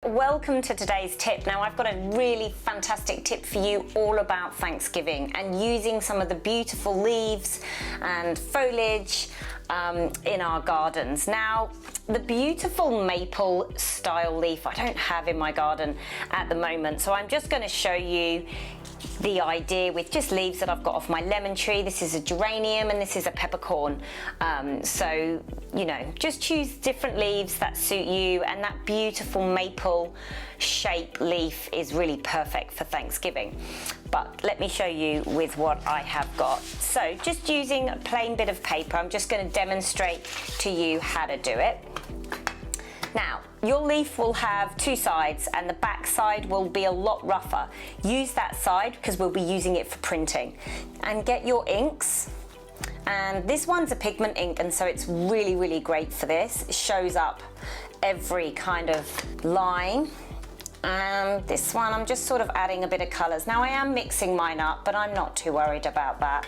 welcome to today's tip. Now I've got a really fantastic tip for you all about Thanksgiving and using some of the beautiful leaves and foliage in our gardens. Now the beautiful maple style leaf I don't have in my garden at the moment, so I'm just going to show you the idea with just leaves that I've got off my lemon tree. This is a geranium and this is a peppercorn. So, you know, just choose different leaves that suit you, and that beautiful maple shape leaf is really perfect for Thanksgiving. But let me show you with what I have got. So just using a plain bit of paper, I'm just going to demonstrate to you how to do it. Now, your leaf will have two sides and the back side will be a lot rougher. Use that side because we'll be using it for printing. And get your inks. And this one's a pigment ink, and so it's really, really great for this. It shows up every kind of line. And this one, I'm just sort of adding a bit of colours. Now I am mixing mine up, but I'm not too worried about that.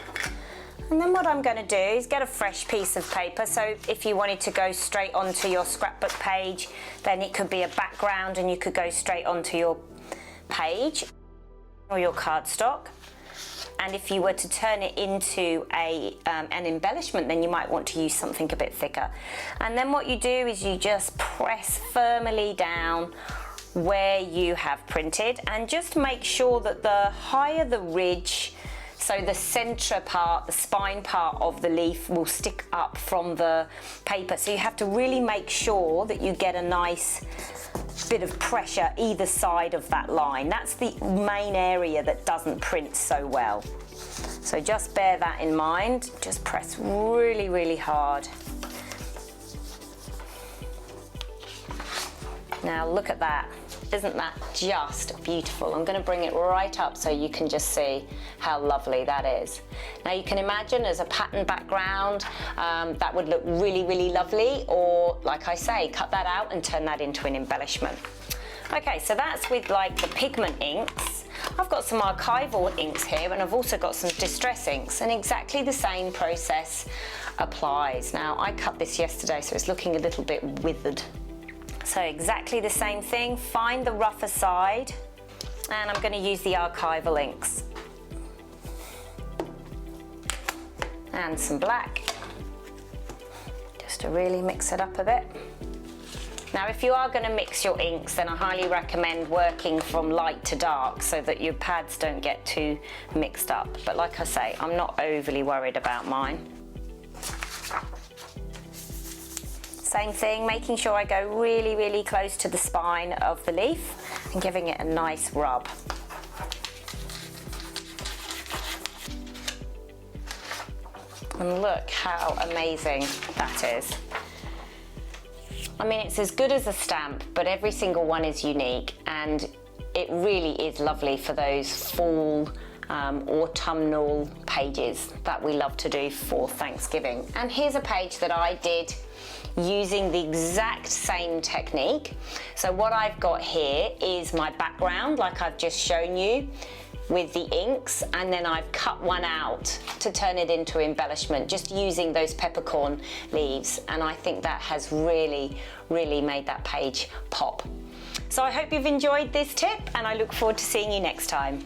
And then what I'm going to do is get a fresh piece of paper. So if you wanted to go straight onto your scrapbook page, then it could be a background and you could go straight onto your page or your cardstock. And if you were to turn it into an embellishment, then you might want to use something a bit thicker. And then what you do is you just press firmly down where you have printed, and just make sure that the higher the ridge, so the center part, the spine part of the leaf will stick up from the paper. So you have to really make sure that you get a nice bit of pressure either side of that line. That's the main area that doesn't print so well. So just bear that in mind. Just press really, really hard. Now look at that. Isn't that just beautiful? I'm going to bring it right up so you can just see how lovely that is. Now you can imagine as a pattern background, that would look really, really lovely, or like I say, cut that out and turn that into an embellishment. Okay, so that's with like the pigment inks. I've got some archival inks here, and I've also got some distress inks, and exactly the same process applies. Now I cut this yesterday, so it's looking a little bit withered. So exactly the same thing, find the rougher side, and I'm going to use the archival inks. And some black, just to really mix it up a bit. Now if you are going to mix your inks, then I highly recommend working from light to dark so that your pads don't get too mixed up. But like I say, I'm not overly worried about mine. Same thing, making sure I go really, really close to the spine of the leaf and giving it a nice rub. And look how amazing that is. I mean, it's as good as a stamp, but every single one is unique, and it really is lovely for those fall, autumnal pages that we love to do for Thanksgiving. And here's a page that I did using the exact same technique. So what I've got here is my background, like I've just shown you with the inks, and then I've cut one out to turn it into embellishment, just using those peppercorn leaves, and I think that has really, really made that page pop. So I hope you've enjoyed this tip, and I look forward to seeing you next time.